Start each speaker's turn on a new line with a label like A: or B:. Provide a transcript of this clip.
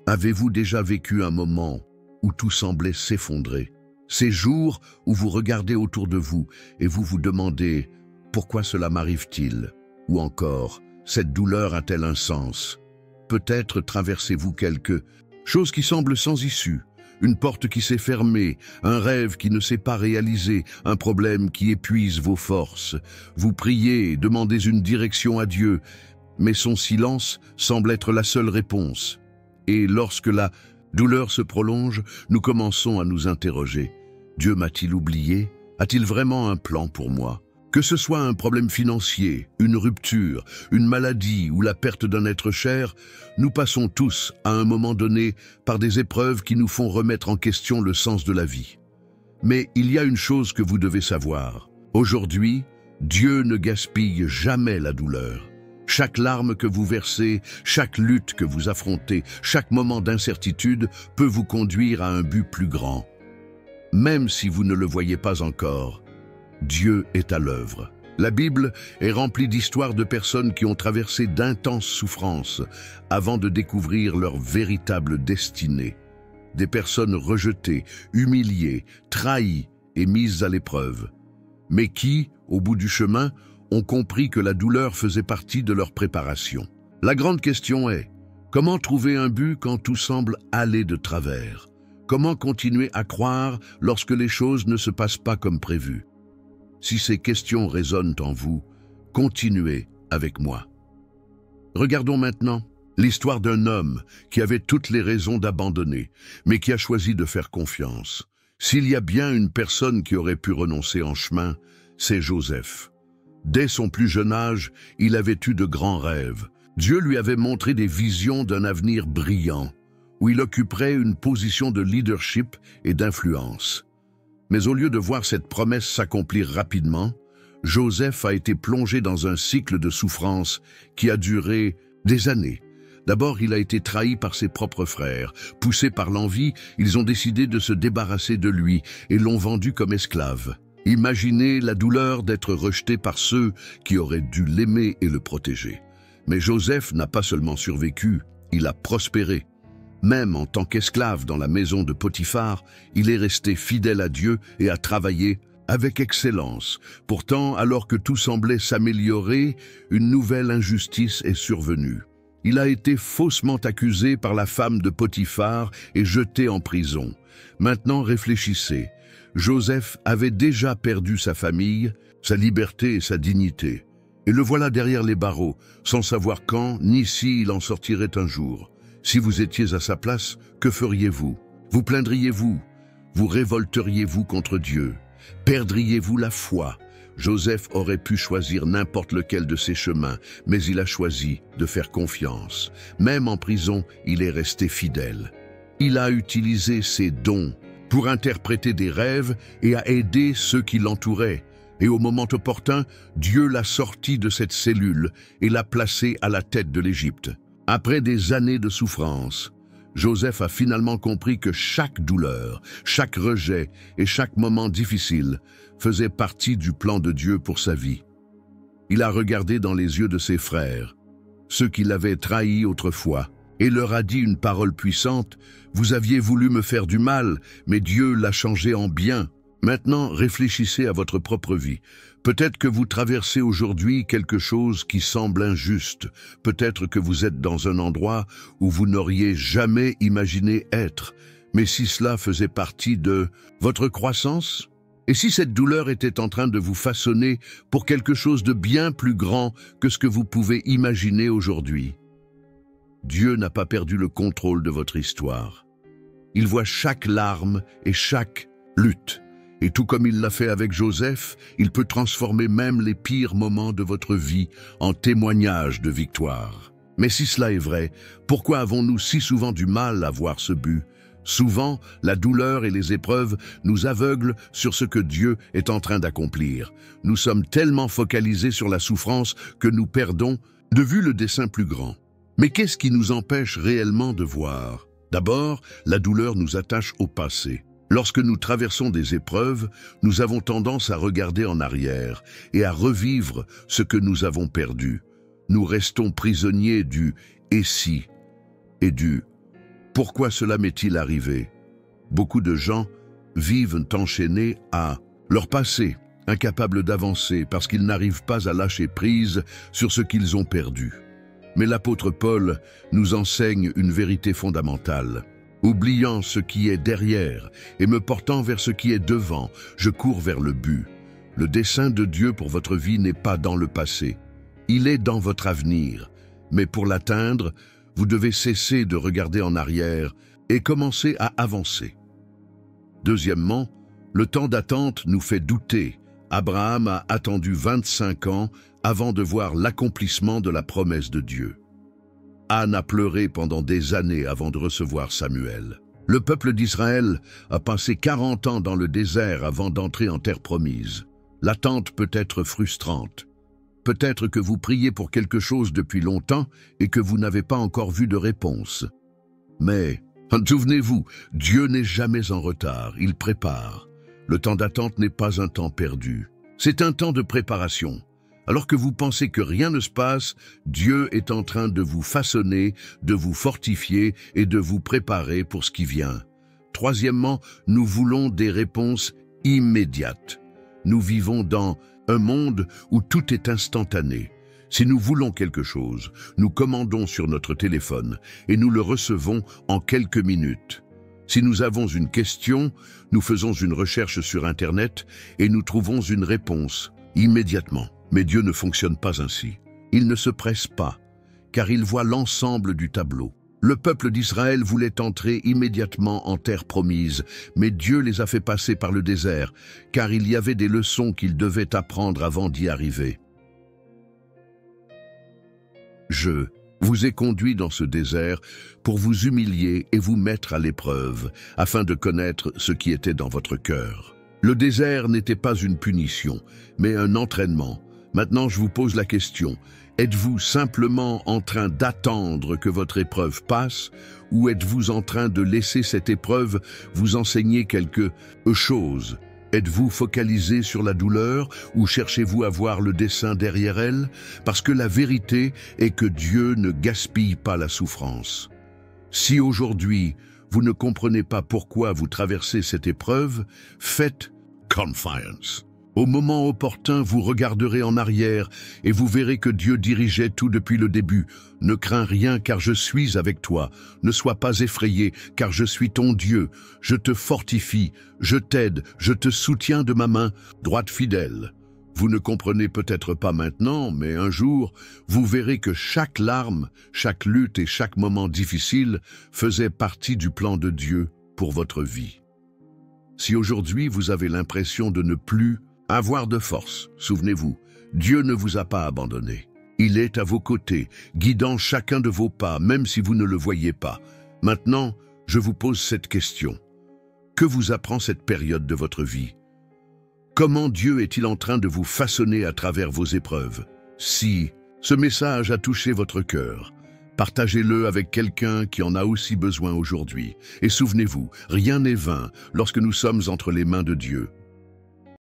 A: Avez-vous déjà vécu un moment où tout semblait s'effondrer? Ces jours où vous regardez autour de vous et vous vous demandez « Pourquoi cela m'arrive-t-il » ou encore « Cette douleur a-t-elle un sens ?» Peut-être traversez-vous quelque chose qui semble sans issue, une porte qui s'est fermée, un rêve qui ne s'est pas réalisé, un problème qui épuise vos forces. Vous priez, demandez une direction à Dieu, mais son silence semble être la seule réponse. Et lorsque la douleur se prolonge, nous commençons à nous interroger. Dieu m'a-t-il oublié? A-t-il vraiment un plan pour moi? Que ce soit un problème financier, une rupture, une maladie ou la perte d'un être cher, nous passons tous, à un moment donné, par des épreuves qui nous font remettre en question le sens de la vie. Mais il y a une chose que vous devez savoir. Aujourd'hui, Dieu ne gaspille jamais la douleur. Chaque larme que vous versez, chaque lutte que vous affrontez, chaque moment d'incertitude peut vous conduire à un but plus grand. Même si vous ne le voyez pas encore, Dieu est à l'œuvre. La Bible est remplie d'histoires de personnes qui ont traversé d'intenses souffrances avant de découvrir leur véritable destinée. Des personnes rejetées, humiliées, trahies et mises à l'épreuve. Mais qui, au bout du chemin, ont compris que la douleur faisait partie de leur préparation. La grande question est, comment trouver un but quand tout semble aller de travers? Comment continuer à croire lorsque les choses ne se passent pas comme prévu? Si ces questions résonnent en vous, continuez avec moi. Regardons maintenant l'histoire d'un homme qui avait toutes les raisons d'abandonner, mais qui a choisi de faire confiance. S'il y a bien une personne qui aurait pu renoncer en chemin, c'est Joseph. Dès son plus jeune âge, il avait eu de grands rêves. Dieu lui avait montré des visions d'un avenir brillant, où il occuperait une position de leadership et d'influence. Mais au lieu de voir cette promesse s'accomplir rapidement, Joseph a été plongé dans un cycle de souffrance qui a duré des années. D'abord, il a été trahi par ses propres frères. Poussés par l'envie, ils ont décidé de se débarrasser de lui et l'ont vendu comme esclave. Imaginez la douleur d'être rejeté par ceux qui auraient dû l'aimer et le protéger. Mais Joseph n'a pas seulement survécu, il a prospéré. Même en tant qu'esclave dans la maison de Potiphar, il est resté fidèle à Dieu et a travaillé avec excellence. Pourtant, alors que tout semblait s'améliorer, une nouvelle injustice est survenue. Il a été faussement accusé par la femme de Potiphar et jeté en prison. Maintenant, réfléchissez. Joseph avait déjà perdu sa famille, sa liberté et sa dignité. Et le voilà derrière les barreaux, sans savoir quand ni si il en sortirait un jour. Si vous étiez à sa place, que feriez-vous? Vous plaindriez-vous? Vous révolteriez-vous contre Dieu? Perdriez-vous la foi? Joseph aurait pu choisir n'importe lequel de ses chemins, mais il a choisi de faire confiance. Même en prison, il est resté fidèle. Il a utilisé ses dons pour interpréter des rêves et à aider ceux qui l'entouraient. Et au moment opportun, Dieu l'a sorti de cette cellule et l'a placé à la tête de l'Égypte. Après des années de souffrance, Joseph a finalement compris que chaque douleur, chaque rejet et chaque moment difficile faisait partie du plan de Dieu pour sa vie. Il a regardé dans les yeux de ses frères, ceux qui l'avaient trahi autrefois, et leur a dit une parole puissante, « Vous aviez voulu me faire du mal, mais Dieu l'a changé en bien. » Maintenant, réfléchissez à votre propre vie. Peut-être que vous traversez aujourd'hui quelque chose qui semble injuste. Peut-être que vous êtes dans un endroit où vous n'auriez jamais imaginé être. Mais si cela faisait partie de votre croissance? Et si cette douleur était en train de vous façonner pour quelque chose de bien plus grand que ce que vous pouvez imaginer aujourd'hui? Dieu n'a pas perdu le contrôle de votre histoire. Il voit chaque larme et chaque lutte. Et tout comme il l'a fait avec Joseph, il peut transformer même les pires moments de votre vie en témoignages de victoire. Mais si cela est vrai, pourquoi avons-nous si souvent du mal à voir ce but? Souvent, la douleur et les épreuves nous aveuglent sur ce que Dieu est en train d'accomplir. Nous sommes tellement focalisés sur la souffrance que nous perdons de vue le dessein plus grand. Mais qu'est-ce qui nous empêche réellement de voir? D'abord, la douleur nous attache au passé. Lorsque nous traversons des épreuves, nous avons tendance à regarder en arrière et à revivre ce que nous avons perdu. Nous restons prisonniers du « et si » et du « Pourquoi cela m'est-il arrivé? Beaucoup de gens vivent enchaînés à leur passé, incapables d'avancer parce qu'ils n'arrivent pas à lâcher prise sur ce qu'ils ont perdu. Mais l'apôtre Paul nous enseigne une vérité fondamentale. Oubliant ce qui est derrière et me portant vers ce qui est devant, je cours vers le but. Le dessein de Dieu pour votre vie n'est pas dans le passé. Il est dans votre avenir. Mais pour l'atteindre, vous devez cesser de regarder en arrière et commencer à avancer. Deuxièmement, le temps d'attente nous fait douter. Abraham a attendu 25 ans avant de voir l'accomplissement de la promesse de Dieu. Anne a pleuré pendant des années avant de recevoir Samuel. Le peuple d'Israël a passé 40 ans dans le désert avant d'entrer en terre promise. L'attente peut être frustrante. Peut-être que vous priez pour quelque chose depuis longtemps et que vous n'avez pas encore vu de réponse. Mais, souvenez-vous, Dieu n'est jamais en retard, il prépare. Le temps d'attente n'est pas un temps perdu. C'est un temps de préparation. Alors que vous pensez que rien ne se passe, Dieu est en train de vous façonner, de vous fortifier et de vous préparer pour ce qui vient. Troisièmement, nous voulons des réponses immédiates. Nous vivons dans un monde où tout est instantané. Si nous voulons quelque chose, nous commandons sur notre téléphone et nous le recevons en quelques minutes. Si nous avons une question, nous faisons une recherche sur Internet et nous trouvons une réponse immédiatement. Mais Dieu ne fonctionne pas ainsi. Il ne se presse pas, car il voit l'ensemble du tableau. Le peuple d'Israël voulait entrer immédiatement en terre promise, mais Dieu les a fait passer par le désert, car il y avait des leçons qu'ils devaient apprendre avant d'y arriver. Je vous ai conduit dans ce désert pour vous humilier et vous mettre à l'épreuve, afin de connaître ce qui était dans votre cœur. Le désert n'était pas une punition, mais un entraînement. Maintenant, je vous pose la question. Êtes-vous simplement en train d'attendre que votre épreuve passe ou êtes-vous en train de laisser cette épreuve vous enseigner quelque chose? Êtes-vous focalisé sur la douleur ou cherchez-vous à voir le dessein derrière elle? Parce que la vérité est que Dieu ne gaspille pas la souffrance. Si aujourd'hui, vous ne comprenez pas pourquoi vous traversez cette épreuve, faites confiance. Au moment opportun, vous regarderez en arrière et vous verrez que Dieu dirigeait tout depuis le début. Ne crains rien car je suis avec toi. Ne sois pas effrayé car je suis ton Dieu. Je te fortifie, je t'aide, je te soutiens de ma main droite fidèle. Vous ne comprenez peut-être pas maintenant, mais un jour, vous verrez que chaque larme, chaque lutte et chaque moment difficile faisait partie du plan de Dieu pour votre vie. Si aujourd'hui vous avez l'impression de ne plus avoir de force, souvenez-vous, Dieu ne vous a pas abandonné. Il est à vos côtés, guidant chacun de vos pas, même si vous ne le voyez pas. Maintenant, je vous pose cette question. Que vous apprend cette période de votre vie? Comment Dieu est-il en train de vous façonner à travers vos épreuves? Si ce message a touché votre cœur, partagez-le avec quelqu'un qui en a aussi besoin aujourd'hui. Et souvenez-vous, rien n'est vain lorsque nous sommes entre les mains de Dieu.